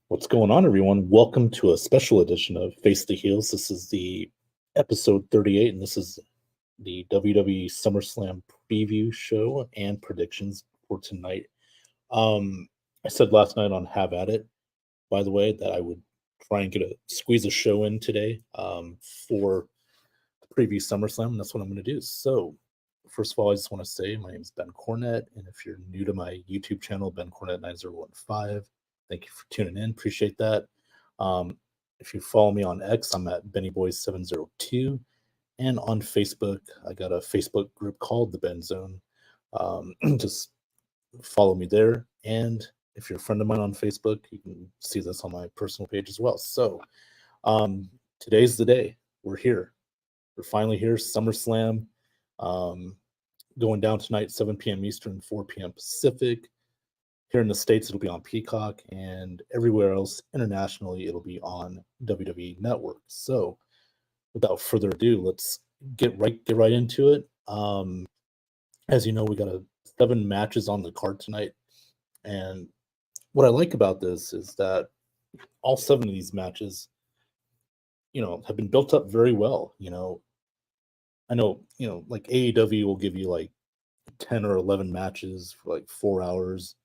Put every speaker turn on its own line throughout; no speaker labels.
What's going on, everyone? Welcome to a special edition of Face the Heels. This is the episode 38, and this is the WWE Summerslam preview show and predictions for tonight. I said last night on Have At It, by the way, that I would try and squeeze a show in today for the preview SummerSlam, and that's what I'm going to do. So, first of all, I just want to say my name is Ben Cornett, and if you're new to my YouTube channel, Ben Cornett 9015. Thank you for tuning in. Appreciate that. Um, if you follow me on X, I'm at BennyBoy702. And on Facebook, I got a Facebook group called The Ben Zone. Just follow me there. And if you're a friend of mine on Facebook, you can see this on my personal page as well. So today's the day. We're here. We're finally here. SummerSlam going down tonight, 7 p.m. Eastern, 4 p.m. Pacific. Here in the States, it'll be on Peacock, and everywhere else internationally, it'll be on WWE Network. So, without further ado, let's get right into it. As you know, we got 7 matches on the card tonight, and what I like about this is that all 7 of these matches, have been built up very well. I know, like AEW will give you like 10 or 11 matches for like 4 hours.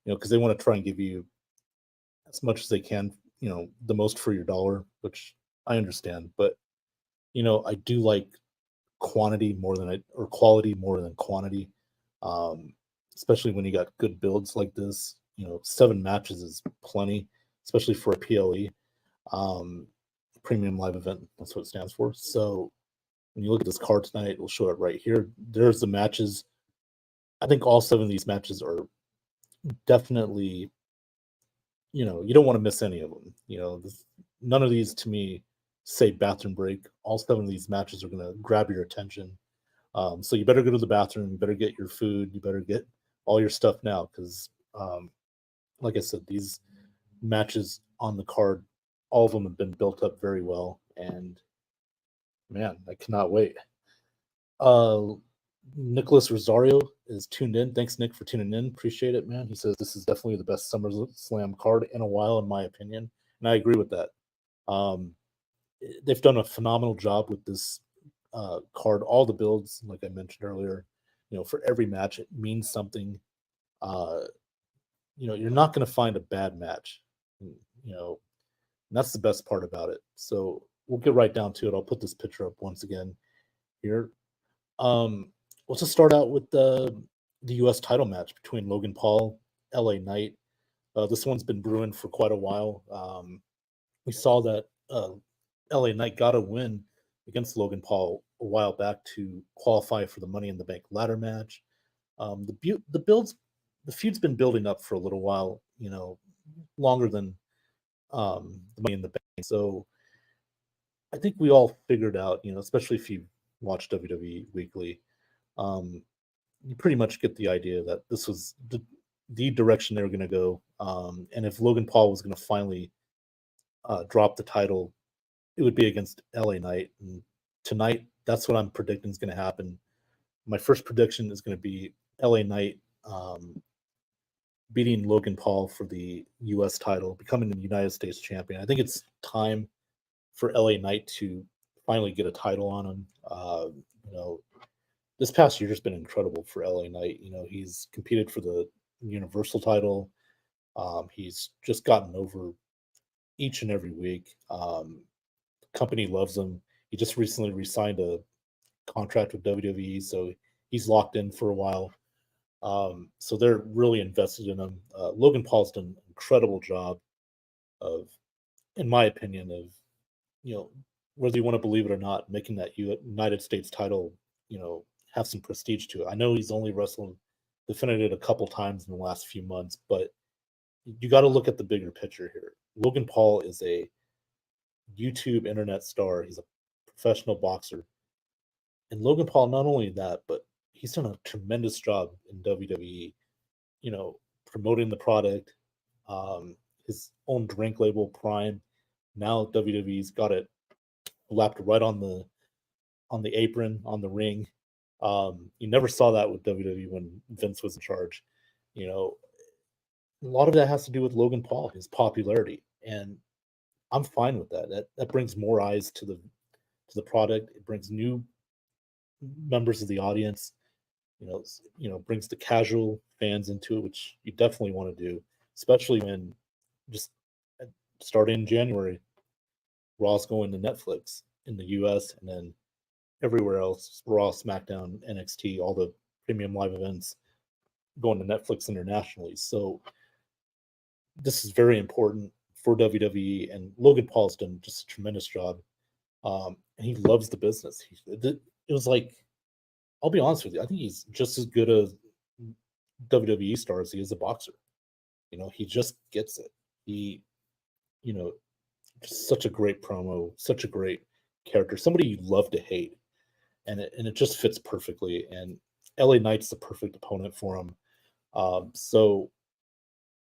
Because they want to try and give you as much as they can, the most for your dollar, which I understand. But, I do like quality more than quantity, especially when you got good builds like this. 7 matches is plenty, especially for a PLE, premium live event. That's what it stands for. So when you look at this card tonight, we'll show it right here. There's the matches. I think all 7 of these matches are definitely, you don't want to miss any of them. None of these to me say bathroom break. All 7 of these matches are going to grab your attention. So you better go to the bathroom, you better get your food, you better get all your stuff now, because like I said, these matches on the card, all of them have been built up very well, and man, I cannot wait. Nicholas Rosario is tuned in. Thanks, Nick, for tuning in. Appreciate it, man. He says this is definitely the best SummerSlam card in a while, in my opinion, and I agree with that. They've done a phenomenal job with this card. All the builds, like I mentioned earlier, for every match, it means something. You're not going to find a bad match. And that's the best part about it. So we'll get right down to it. I'll put this picture up once again here. Let's just start out with the U.S. title match between Logan Paul, LA Knight. This one's been brewing for quite a while. We saw that LA Knight got a win against Logan Paul a while back to qualify for the Money in the Bank ladder match. The feud's been building up for a little while, longer than the Money in the Bank. So I think we all figured out, especially if you watch WWE Weekly, you pretty much get the idea that this was the direction they were going to go. And if Logan Paul was going to finally drop the title, it would be against LA Knight. And tonight, that's what I'm predicting is going to happen. My first prediction is going to be LA Knight beating Logan Paul for the U.S. title, becoming the United States champion. I think it's time for LA Knight to finally get a title on him. This past year has been incredible for LA Knight. He's competed for the Universal title. He's just gotten over each and every week. The company loves him. He just recently re-signed a contract with WWE, so he's locked in for a while. So they're really invested in him. Logan Paul's done an incredible job of, in my opinion, of whether you want to believe it or not, making that United States title, have some prestige to it. I know he's only defended it a couple times in the last few months, but you got to look at the bigger picture here. Logan Paul is a YouTube internet star. He's a professional boxer. And Logan Paul, not only that, but he's done a tremendous job in WWE, promoting the product, his own drink label, Prime. Now WWE's got it lapped right on the apron, on the ring. You never saw that with WWE when Vince was in charge. A lot of that has to do with Logan Paul, his popularity. and I'm fine with that. That brings more eyes to the product. It brings new members of the audience. Brings the casual fans into it, which you definitely want to do, especially when just starting in January, Raw's going to Netflix in the US and then everywhere else, Raw, SmackDown, NXT, all the premium live events going to Netflix internationally. So this is very important for WWE, and Logan Paul's done just a tremendous job. And he loves the business. It was like, I'll be honest with you, I think he's just as good a WWE star as he is a boxer. He just gets it. He, you know, just such a great promo, such a great character, somebody you love to hate, and it just fits perfectly. And LA Knight's the perfect opponent for him. So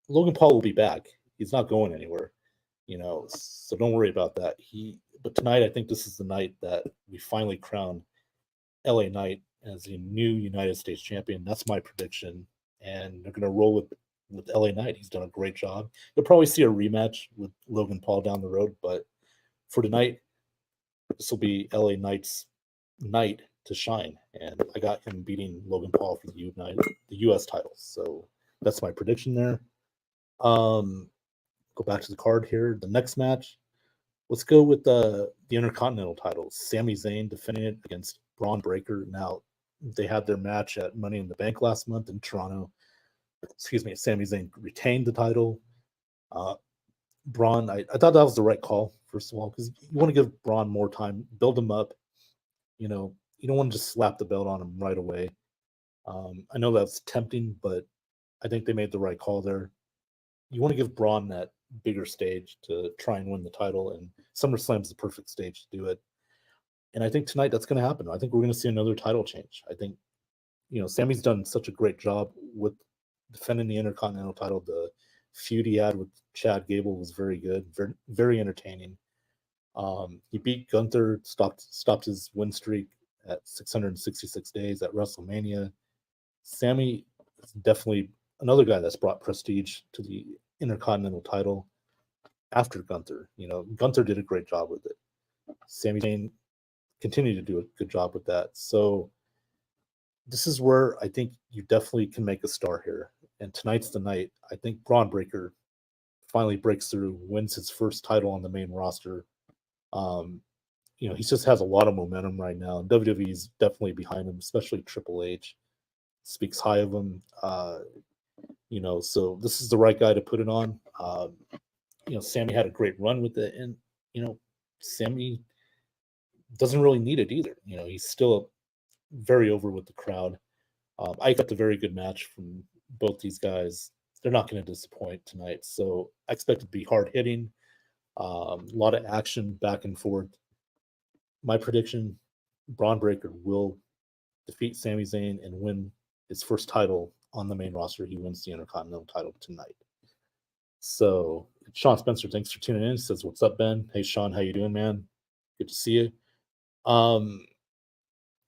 Logan Paul will be back. He's not going anywhere, so don't worry about that. But tonight, I think this is the night that we finally crown LA Knight as the new United States champion. That's my prediction, and they're going to roll with LA Knight. He's done a great job. You'll probably see a rematch with Logan Paul down the road, but for tonight, this will be LA Knight's night to shine, and I got him beating Logan Paul for the US title. So that's my prediction there. Go back to the card here. The next match, let's go with the Intercontinental title. Sami Zayn defending it against Braun Breaker. Now, they had their match at Money in the Bank last month in Toronto. Excuse me, Sami Zayn retained the title. Braun, I thought that was the right call, first of all, because you want to give Braun more time, build him up. You don't want to just slap the belt on him right away. I know that's tempting, but I think they made the right call there. You want to give Braun that bigger stage to try and win the title, and SummerSlam's the perfect stage to do it. And I think tonight that's going to happen. I think we're going to see another title change. I think, Sammy's done such a great job with defending the Intercontinental title. The feud he had with Chad Gable was very good, very, very entertaining. He beat Gunther, stopped his win streak at 666 days at WrestleMania. Sammy is definitely another guy that's brought prestige to the Intercontinental title after Gunther. Gunther did a great job with it. Sami Zayn continued to do a good job with that. So this is where I think you definitely can make a star here. And tonight's the night. I think Braun Breaker finally breaks through, wins his first title on the main roster. He just has a lot of momentum right now, and WWE is definitely behind him, especially Triple H speaks high of him. So this is the right guy to put it on. Sammy had a great run with it, and Sammy doesn't really need it either. He's still very over with the crowd. I got a very good match from both these guys. They're not going to disappoint tonight, so I expect it to be hard hitting, a lot of action back and forth. My prediction: Braun Breaker will defeat Sami Zayn and win his first title on the main roster. He wins the Intercontinental title tonight. So Sean Spencer, thanks for tuning in. He says, "What's up, Ben? Hey, Sean, how you doing, man? Good to see you."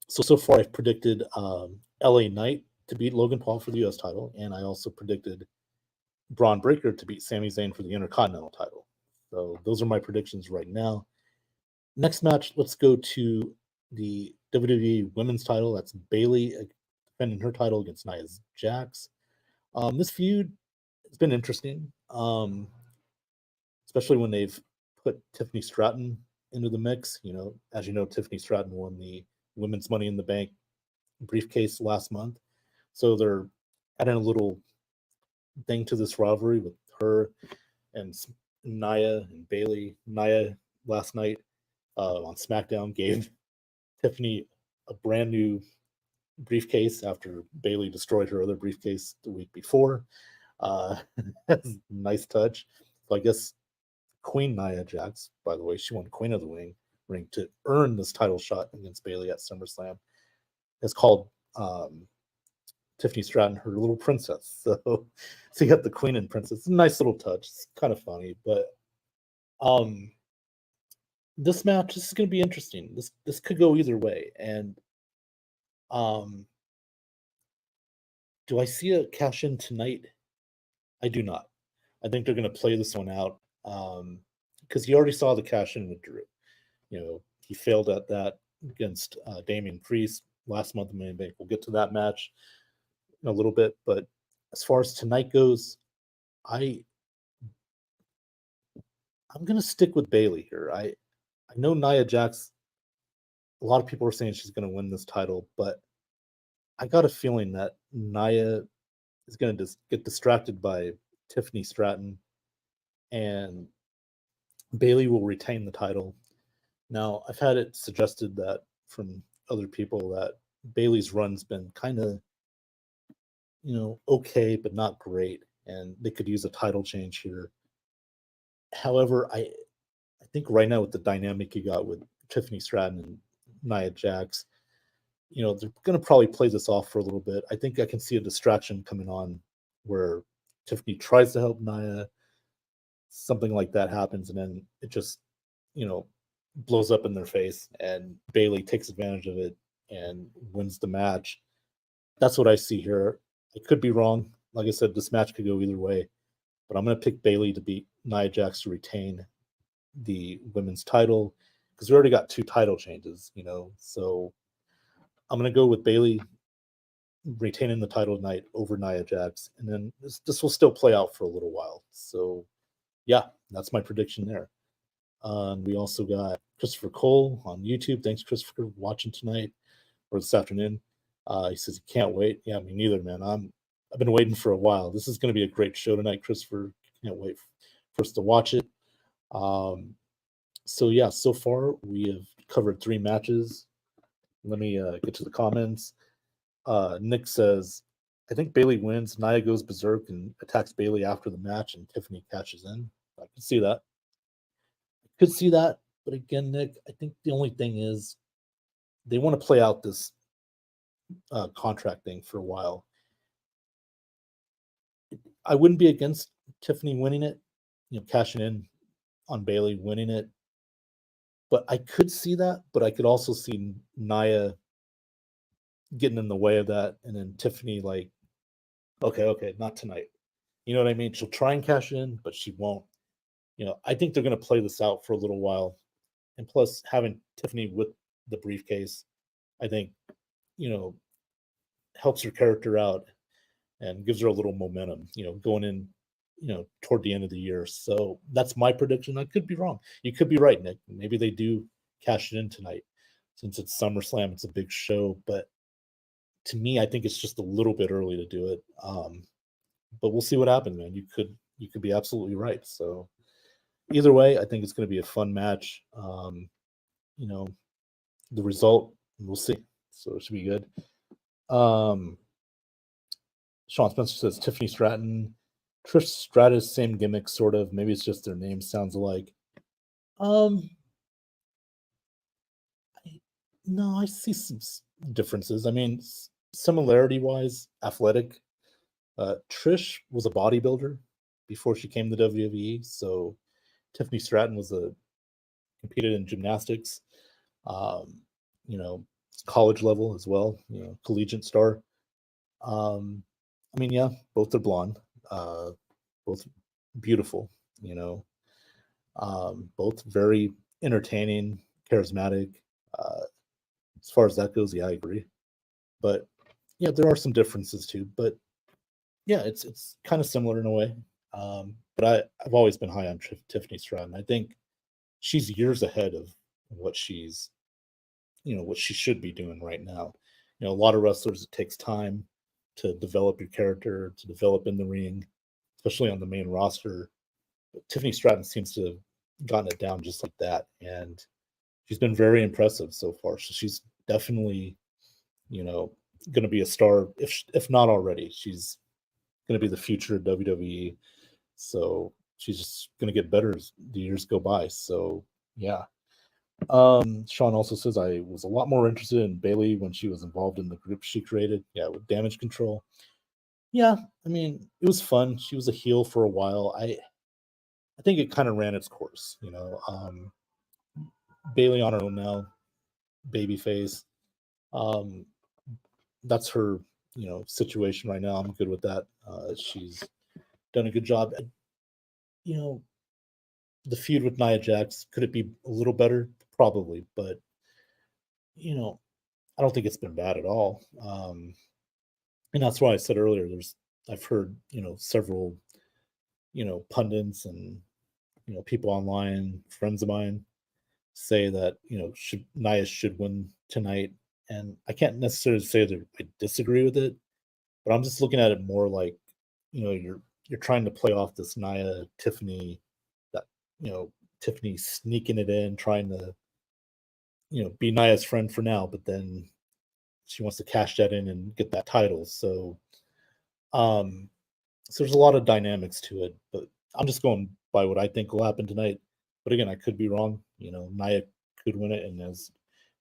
So far I've predicted LA Knight to beat Logan Paul for the US title, and I also predicted Braun Breaker to beat Sami Zayn for the Intercontinental title. So those are my predictions right now. Next match, let's go to the WWE Women's title. That's Bayley defending her title against Nia Jax. This feud has been interesting, especially when they've put Tiffany Stratton into the mix. As you know, Tiffany Stratton won the Women's Money in the Bank briefcase last month. So they're adding a little thing to this rivalry with her and Nia and Bayley. Nia last night on SmackDown gave Tiffany a brand new briefcase after Bayley destroyed her other briefcase the week before. Nice touch. So I guess Queen Nia Jax, by the way, she won Queen of the Ring to earn this title shot against Bayley at SummerSlam. Has called Tiffany Stratton her little princess. So you got the Queen and Princess. It's a nice little touch. It's kind of funny, but this match, this is going to be interesting. This could go either way. And do I see a cash in tonight? I do not. I think they're going to play this one out. because you already saw the cash in with Drew. He failed at that against Damian Priest last month in Money in the Bank. We'll get to that match in a little bit, but as far as tonight goes, I I'm gonna stick with Bailey here. I know Nia Jax. A lot of people are saying she's gonna win this title, but I got a feeling that Nia is gonna just get distracted by Tiffany Stratton, and Bailey will retain the title. Now, I've had it suggested that from other people that Bailey's run's been kind of, okay, but not great, and they could use a title change here. However, I think right now with the dynamic you got with Tiffany Stratton and Nia Jax, they're going to probably play this off for a little bit. I think I can see a distraction coming on where Tiffany tries to help Nia, something like that happens, and then it just, you know, blows up in their face, and Bailey takes advantage of it and wins the match. That's what I see here. I could be wrong. Like I said, this match could go either way, but I'm going to pick Bailey to beat Nia Jax to retain the women's title because we already got two title changes. So I'm going to go with Bailey retaining the title tonight over Nia Jax, and then this will still play out for a little while. So yeah, that's my prediction there. We also got Christopher Cole on YouTube. Thanks, Christopher, for watching tonight or this afternoon. He says he can't wait. Yeah, me neither, man. I've been waiting for a while. This is going to be a great show tonight, Christopher. Can't wait for us to watch it. So yeah, so far we have covered 3 matches. Let me get to the comments. Nick says, I think Bailey wins. Nia goes berserk and attacks Bailey after the match, and Tiffany catches in. I could see that. Could see that. But again, Nick, I think the only thing is they want to play out this contract thing for a while. I wouldn't be against Tiffany winning it, cashing in on Bailey winning it. But I could see that. But I could also see Nia getting in the way of that, and then Tiffany like, okay, not tonight. You know what I mean? She'll try and cash in, but she won't. I think they're going to play this out for a little while. And plus, having Tiffany with the briefcase, I think, you know, helps her character out and gives her a little momentum, going in, toward the end of the year. So that's my prediction. I could be wrong. You could be right, Nick. Maybe they do cash it in tonight since it's SummerSlam. It's a big show. But to me, I think it's just a little bit early to do it. But we'll see what happens, man. You could be absolutely right. So either way, I think it's going to be a fun match. You know, the result we'll see. So it should be good. Sean Spencer says Tiffany Stratton, Trish Stratus, same gimmick, sort of. Maybe it's just their name sounds alike. No, I see some differences. I mean, similarity wise, athletic. Trish was a bodybuilder before she came to WWE. So Tiffany Stratton competed in gymnastics. Um, college level as well. Collegiate star. I mean, yeah, both are blonde, both beautiful. You know, both very entertaining, charismatic. Uh, as far as that goes, yeah, I agree. But yeah, there are some differences too. But yeah, it's kind of similar in a way. But I've always been high on Tiffany Stratton. I think she's years ahead of what what she should be doing right now. A lot of wrestlers, it takes time to develop your character, to develop in the ring, especially on the main roster. But Tiffany Stratton seems to have gotten it down just like that, and she's been very impressive so far. So she's definitely, going to be a star, if not already. She's going to be the future of WWE. So she's just going to get better as the years go by. So yeah. Sean also says I was a lot more interested in Bailey when she was involved in the group she created. Yeah, with Damage Control. Yeah, I mean, it was fun. She was a heel for a while. I think it kind of ran its course. Bailey on her own now, babyface. Um, that's her, situation right now. I'm good with that. She's done a good job. You know, the feud with Nia Jax, could it be a little better? Probably, but you know, I don't think it's been bad at all. And that's why I said earlier, I've heard, several, pundits and, people online, friends of mine say that, Nia should win tonight. And I can't necessarily say that I disagree with it, but I'm just looking at it more like, you're trying to play off this Nia Tiffany, that, Tiffany sneaking it in, trying to, be Nia's friend for now, but then she wants to cash that in and get that title. Um, so there's a lot of dynamics to it, but I'm just going by what I think will happen tonight. But again, I could be wrong. Nia could win it. And as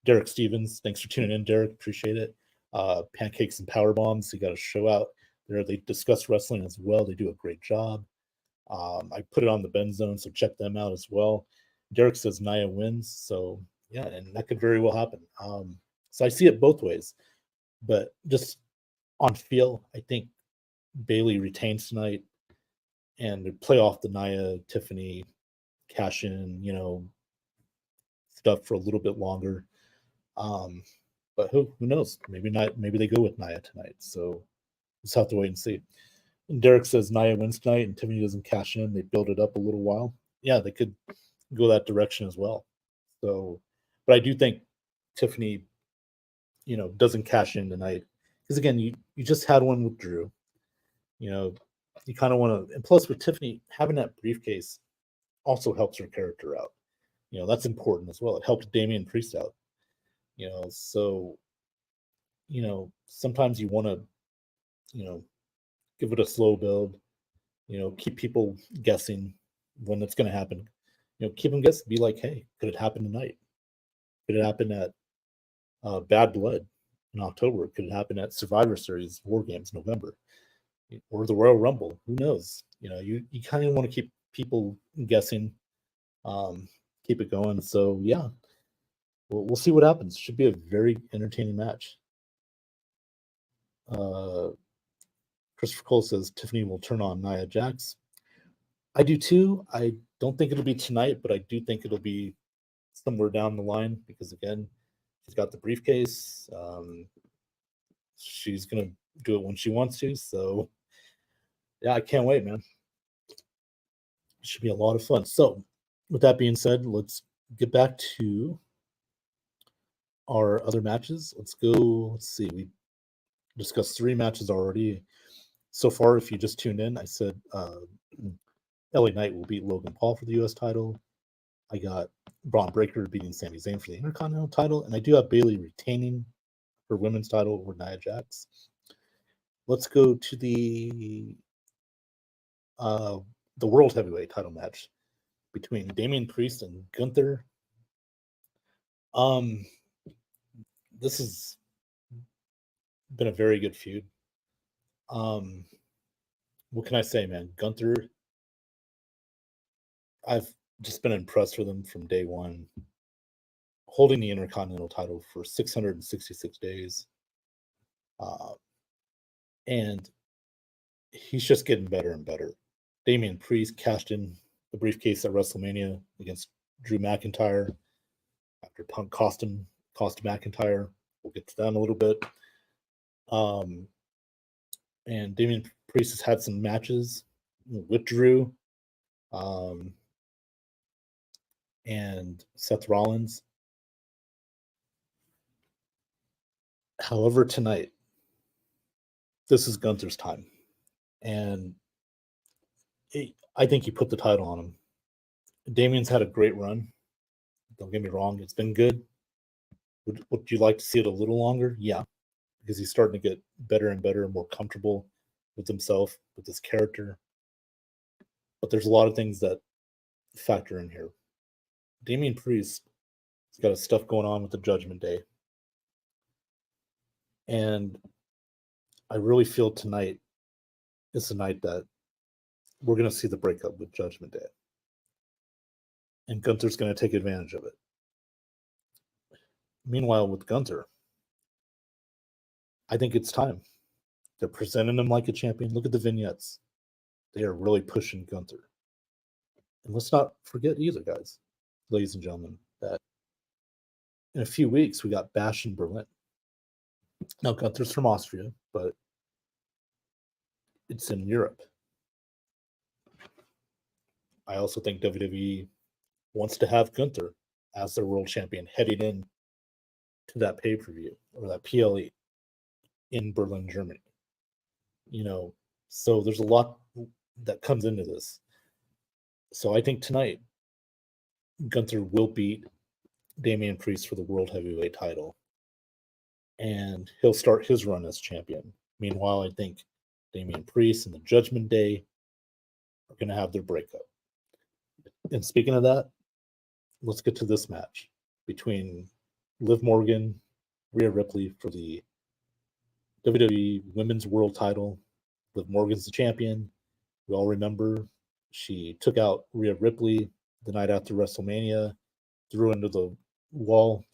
Derek Stevens, thanks for tuning in, Derek. Appreciate it. Pancakes and Power Bombs. You got a show out there. They discuss wrestling as well. They do a great job. I put it on the Bend Zone, so check them out as well. Derek says Nia wins, so yeah, and that could very well happen. So I see it both ways, but just on feel, I think Bailey retains tonight and play off the Nia Tiffany cash in, stuff for a little bit longer. Um, but who knows? Maybe not. Maybe they go with Nia tonight. So just have to wait and see. And Derek says Nia wins tonight and Tiffany doesn't cash in. They build it up a little while. Yeah, they could go that direction as well. So, but I do think Tiffany, doesn't cash in tonight because again, you just had one with Drew. You know, you kind of want to, and plus with Tiffany having that briefcase also helps her character out. That's important as well. It helped Damian Priest out. So sometimes you want to, you know, give it a slow build. Keep people guessing when it's going to happen. Keep them guessing. Be like, hey, could it happen tonight? Could it happen at Bad Blood in October? Could it happen at Survivor Series War Games November or the Royal Rumble? Who knows? You kind of want to keep people guessing, keep it going. So yeah, we'll see what happens. Should be a very entertaining match. Uh, Christopher Cole says Tiffany will turn on Nia Jax. I do too. I don't think it'll be tonight, but I do think it'll be somewhere down the line because again, she's got the briefcase. She's gonna do it when she wants to. So yeah, I can't wait, man. It should be a lot of fun. So with that being said, let's get back to our other matches. Let's go. Let's see. We discussed 3 matches already. So far, if you just tuned in, I said LA Knight will beat Logan Paul for the US title. I got Braun Breaker beating Sami Zayn for the Intercontinental title, and I do have Bailey retaining her women's title over Nia Jax. Let's go to the World Heavyweight title match between Damian Priest and Gunther. This has been a very good feud. What can I say, man? Gunther, I've just been impressed with him from day one. Holding the Intercontinental title for 666 days. And he's just getting better and better. Damian Priest cashed in the briefcase at WrestleMania against Drew McIntyre after Punk cost McIntyre. We'll get to that in a little bit. And Damian Priest has had some matches with Drew and Seth Rollins. However, tonight, this is Gunther's time. And I think you put the title on him. Damian's had a great run. Don't get me wrong, it's been good. Would you like to see it a little longer? Yeah, because he's starting to get better and better and more comfortable with himself, with his character. But there's a lot of things that factor in here. Damian Priest has got his stuff going on with the Judgment Day. And I really feel tonight is the night that we're going to see the breakup with Judgment Day. And Gunther's going to take advantage of it. Meanwhile, with Gunther, I think it's time. They're presenting him like a champion. Look at the vignettes. They are really pushing Gunther. And let's not forget either, guys, ladies and gentlemen, that in a few weeks we got Bash in Berlin. Now Gunther's from Austria, but it's in Europe. I also think WWE wants to have Gunther as their world champion heading in to that pay-per-view or that PLE in Berlin, Germany. So there's a lot that comes into this. So I think tonight Gunther will beat Damian Priest for the World Heavyweight title, and he'll start his run as champion. Meanwhile, I think Damian Priest and the Judgment Day are going to have their breakup. And speaking of that, let's get to this match between Liv Morgan, Rhea Ripley for the WWE Women's World title. Liv Morgan's the champion. We all remember she took out Rhea Ripley the night after WrestleMania, threw her into the wall.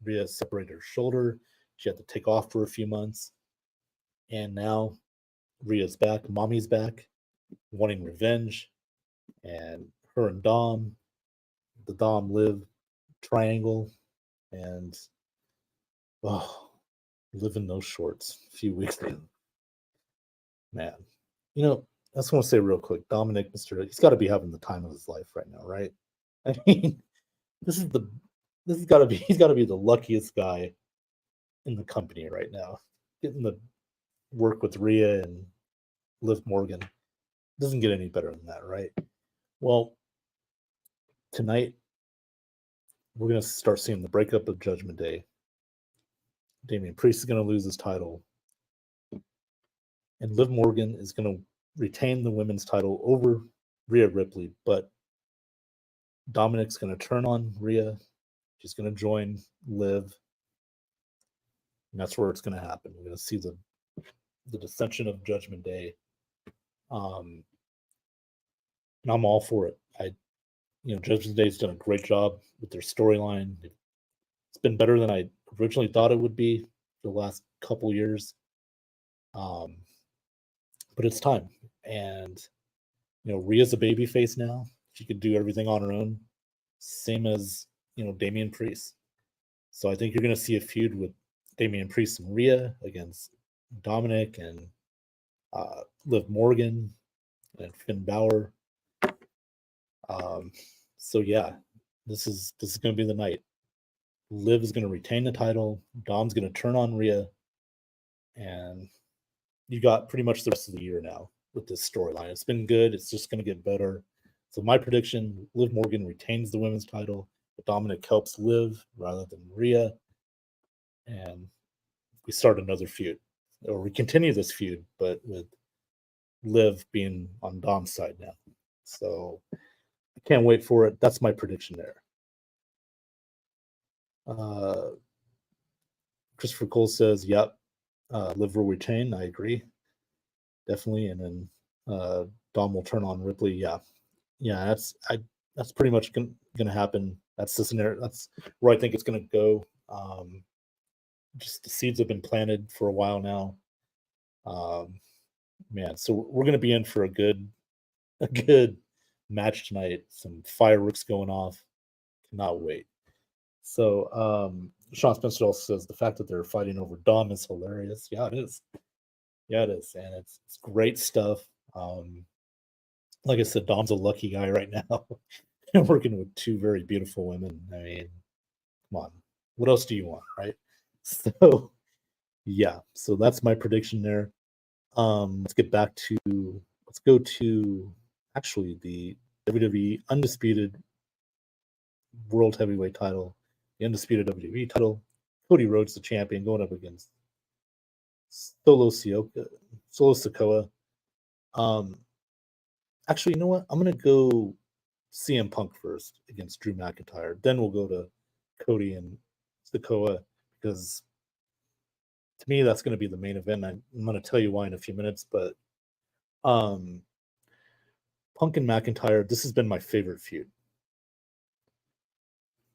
Rhea separated her shoulder. She had to take off for a few months. And now Rhea's back. Mommy's back, wanting revenge. And her and Dom, the Dom Liv triangle, and Liv in those shorts a few weeks ago. Man, I just want to say real quick, Dominic Mysterio, he's got to be having the time of his life right now, right? I mean, he's got to be the luckiest guy in the company right now, getting the work with Rhea and Liv Morgan. Doesn't get any better than that, right? Well, tonight we're gonna start seeing the breakup of Judgment Day. Damian Priest is gonna lose his title, and Liv Morgan is gonna retain the women's title over Rhea Ripley, but Dominic's gonna turn on Rhea. She's gonna join Liv, and that's where it's gonna happen. We're gonna see the dissension of Judgment Day. And I'm all for it. Judgment Day's done a great job with their storyline. It's been better than I originally thought it would be for the last couple years. But it's time. And Rhea's a baby face now. She could do everything on her own. Same as Damian Priest. So I think you're gonna see a feud with Damian Priest and Rhea against Dominic and Liv Morgan and Finn Balor. So yeah, this is going to be the night. Liv is going to retain the title. Dom's going to turn on Rhea, and you got pretty much the rest of the year now with this storyline. It's been good. It's just going to get better. So my prediction: Liv Morgan retains the women's title, but Dominic helps Liv rather than Rhea, and we start another feud, or we continue this feud, but with Liv being on Dom's side now. So I can't wait for it. That's my prediction there. Christopher Cole says, "Yep, Liv will retain." I agree, definitely. And then Dom will turn on Ripley. Yeah. That's pretty much gonna happen. That's the scenario. That's where I think it's gonna go. Just the seeds have been planted for a while now. Man, so we're gonna be in for a good match tonight. Some fireworks going off. Cannot wait. So Sean Spencer also says the fact that they're fighting over Dom is hilarious. Yeah, it is. Yeah, it is. And it's great stuff. Like I said, Dom's a lucky guy right now. Working with two very beautiful women. I mean, come on. What else do you want, right? So yeah, so that's my prediction there. Let's go to actually the WWE Undisputed World Heavyweight title, the Undisputed WWE title. Cody Rhodes, the champion, going up against Solo Sikoa. Actually, you know what? I'm going to go CM Punk first against Drew McIntyre. Then we'll go to Cody and Sikoa, because to me, that's going to be the main event. I'm going to tell you why in a few minutes, but Punk and McIntyre, this has been my favorite feud.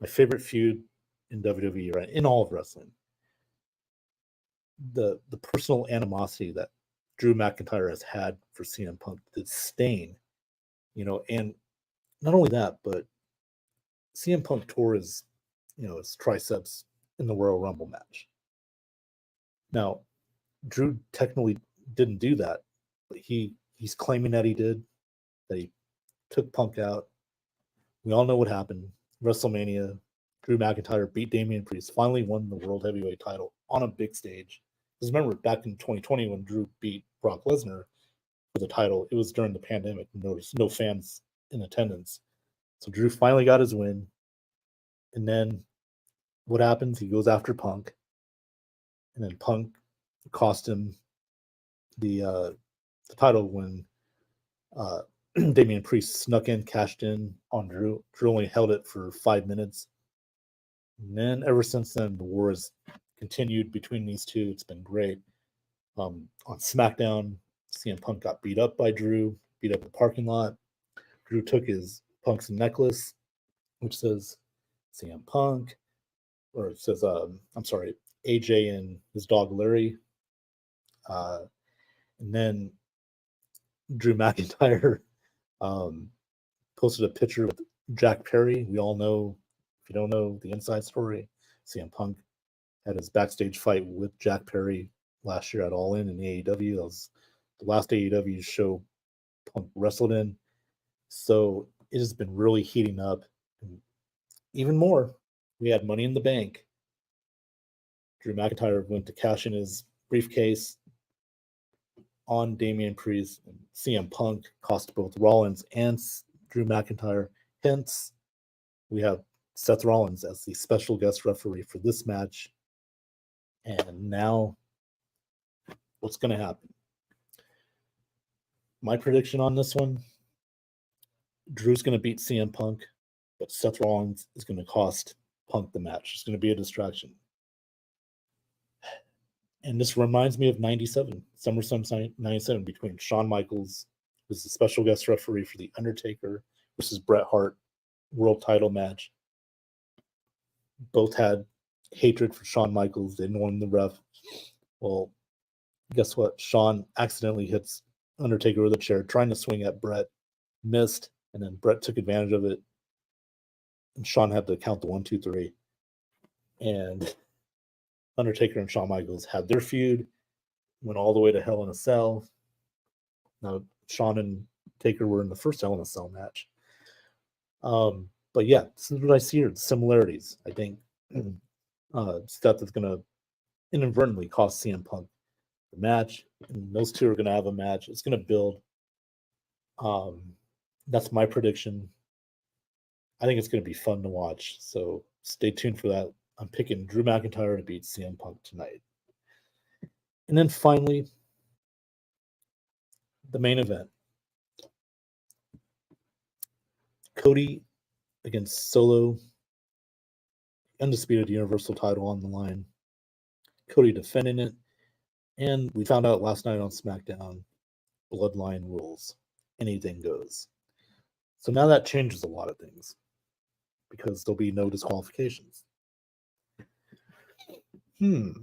My favorite feud in WWE, right? In all of wrestling. The personal animosity that Drew McIntyre has had for CM Punk, the stain, and not only that, but CM Punk tore his triceps in the Royal Rumble match. Now, Drew technically didn't do that, but he's claiming that he did, that he took Punk out. We all know what happened. WrestleMania, Drew McIntyre beat Damian Priest, finally won the World Heavyweight title on a big stage. Because remember, back in 2020 when Drew beat Brock Lesnar for the title, it was during the pandemic. There was no fans in attendance. So Drew finally got his win. And then what happens? He goes after Punk. And then Punk cost him the title when Damian Priest snuck in, cashed in on Drew. Drew only held it for 5 minutes. And then ever since then, the war has continued between these two. It's been great. On SmackDown, CM Punk got beat up by Drew, beat up in the parking lot. Drew took his Punk's necklace, which says CM Punk, or it says, AJ and his dog Larry. And then Drew McIntyre posted a picture with Jack Perry. We all know, if you don't know the inside story, CM Punk had his backstage fight with Jack Perry last year at All In AEW. That was the last AEW show Punk wrestled in. So it has been really heating up. And even more, we had Money in the Bank. Drew McIntyre went to cash in his briefcase on Damian Priest, and CM Punk cost both Rollins and Drew McIntyre. Hence, we have Seth Rollins as the special guest referee for this match. And now, what's going to happen? My prediction on this one, Drew's going to beat CM Punk, but Seth Rollins is going to cost Punk the match. It's going to be a distraction. And this reminds me of 97, SummerSlam 97, between Shawn Michaels, who's the special guest referee for The Undertaker, versus Bret Hart world title match. Both had hatred for Shawn Michaels. They didn't want him the ref. Well, guess what? Shawn accidentally hits Undertaker with a chair, trying to swing at Bret, missed, and then Bret took advantage of it. And Shawn had to count the 1, 2, 3. And Undertaker and Shawn Michaels had their feud, went all the way to Hell in a Cell. Now, Shawn and Taker were in the first Hell in a Cell match. But yeah, this is what I see here, the similarities. I think stuff that's going to inadvertently cost CM Punk the match. And those two are going to have a match. It's going to build. That's my prediction. I think it's going to be fun to watch. So stay tuned for that. I'm picking Drew McIntyre to beat CM Punk tonight. And then finally, the main event. Cody against Solo. Undisputed Universal title on the line. Cody defending it. And we found out last night on SmackDown, Bloodline rules. Anything goes. So now that changes a lot of things because there'll be no disqualifications. Who's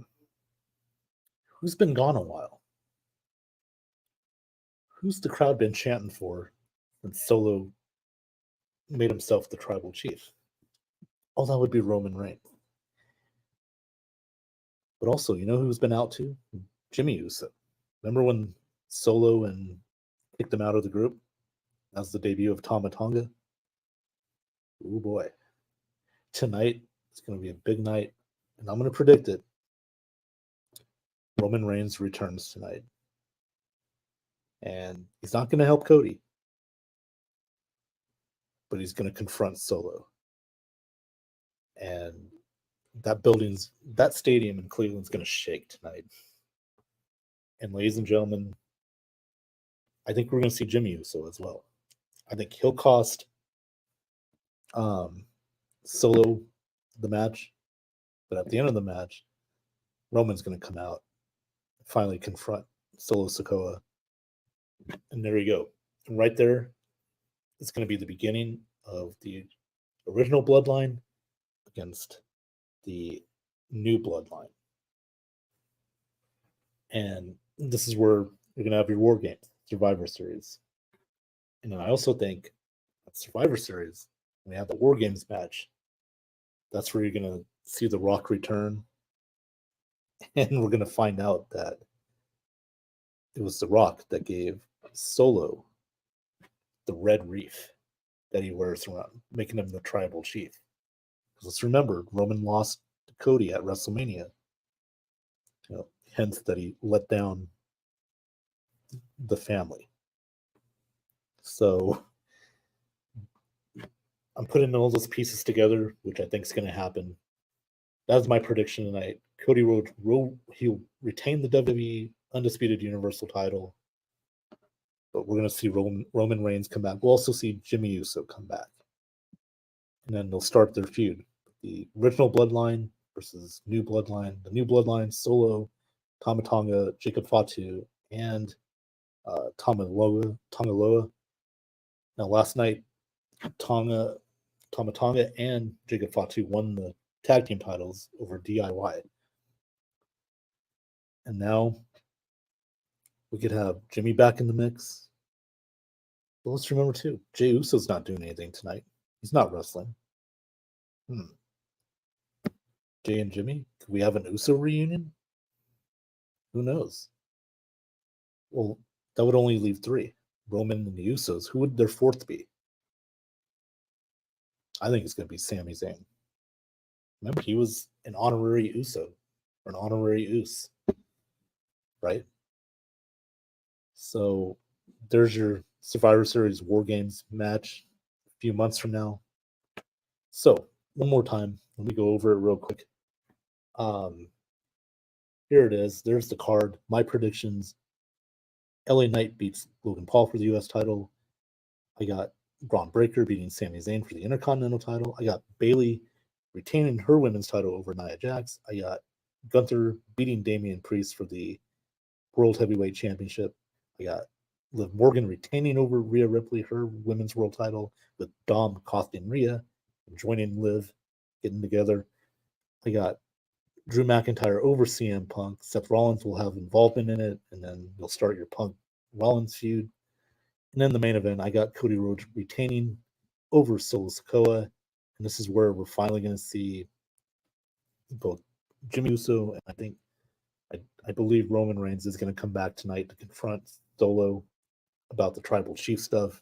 been gone a while? Who's the crowd been chanting for when Solo made himself the tribal chief? Oh, that would be Roman Reigns. But also, you know who's been out too? Jimmy Uso. Remember when Solo and kicked him out of the group? That's the debut of Tama Tonga. Oh boy. Tonight, it's going to be a big night, and I'm going to predict it. Roman Reigns returns tonight. And he's not going to help Cody, but he's going to confront Solo. And that stadium in Cleveland's going to shake tonight. And ladies and gentlemen, I think we're going to see Jimmy Uso as well. I think he'll cost Solo the match, but at the end of the match, Roman's going to come out and finally confront Solo Sikoa. And there you go. And right there, it's going to be the beginning of the original bloodline against the new bloodline. And this is where you're going to have your War Games, Survivor Series. And then I also think Survivor Series. We have the War Games match. That's where you're going to see The Rock return. And we're going to find out that it was The Rock that gave Solo the red wreath that he wears around, making him the tribal chief. Because let's remember, Roman lost to Cody at WrestleMania. Hence that he let down the family. So I'm putting all those pieces together, which I think is going to happen. That's my prediction tonight. Cody Rhodes he'll retain the WWE Undisputed Universal title, but we're going to see Roman Reigns come back. We'll also see Jimmy Uso come back, and then they'll start their feud: the original Bloodline versus New Bloodline. The New Bloodline: Solo, Tama Tonga, Jacob Fatu, and Tama Loa. Now, last night, Tama Tonga and Jacob Fatu won the tag team titles over DIY. And now we could have Jimmy back in the mix. But let's remember too, Jey Uso's not doing anything tonight. He's not wrestling. Jey and Jimmy? Could we have an Uso reunion? Who knows? Well, that would only leave 3. Roman and the Usos. Who would their 4th be? I think it's going to be Sami Zayn. Remember, he was an honorary Uso, or an honorary Us, right? So there's your Survivor Series War Games match a few months from now. So one more time, let me go over it real quick. Here it is. There's the card. My predictions. LA Knight beats Logan Paul for the U.S. title. I got Braun Breaker beating Sami Zayn for the Intercontinental title. I got Bayley retaining her women's title over Nia Jax. I got Gunther beating Damian Priest for the World Heavyweight Championship. I got Liv Morgan retaining over Rhea Ripley, her women's world title, with Dom costing Rhea and joining Liv, getting together. I got Drew McIntyre over CM Punk. Seth Rollins will have involvement in it, and then you'll start your Punk Rollins feud. And then the main event, I got Cody Rhodes retaining over Solo Sikoa. And this is where we're finally going to see both Jimmy Uso and I believe Roman Reigns is going to come back tonight to confront Solo about the tribal chief stuff.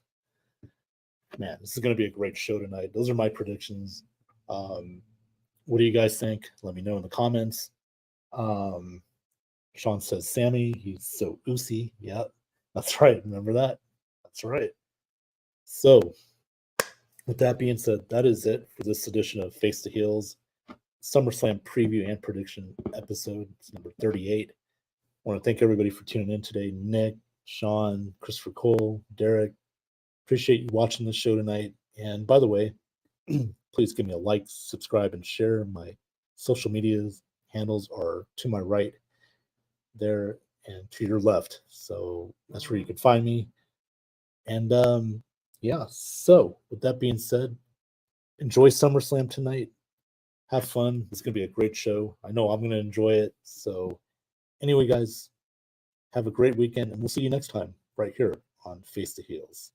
Man, this is going to be a great show tonight. Those are my predictions. What do you guys think? Let me know in the comments. Sean says Sammy, he's so oozy. Yeah, that's right. Remember that? That's right. So, with that being said, that is it for this edition of Face to Heels SummerSlam preview and prediction episode. It's number 38. I want to thank everybody for tuning in today. Nick, Sean, Christopher Cole, Derek. Appreciate you watching this show tonight. And by the way, please give me a like, subscribe, and share. My social media handles are to my right there and to your left. So that's where you can find me. And yeah, so with that being said, enjoy SummerSlam tonight. Have fun. It's going to be a great show. I know I'm going to enjoy it. So anyway, guys, have a great weekend, and we'll see you next time right here on Face to Heels.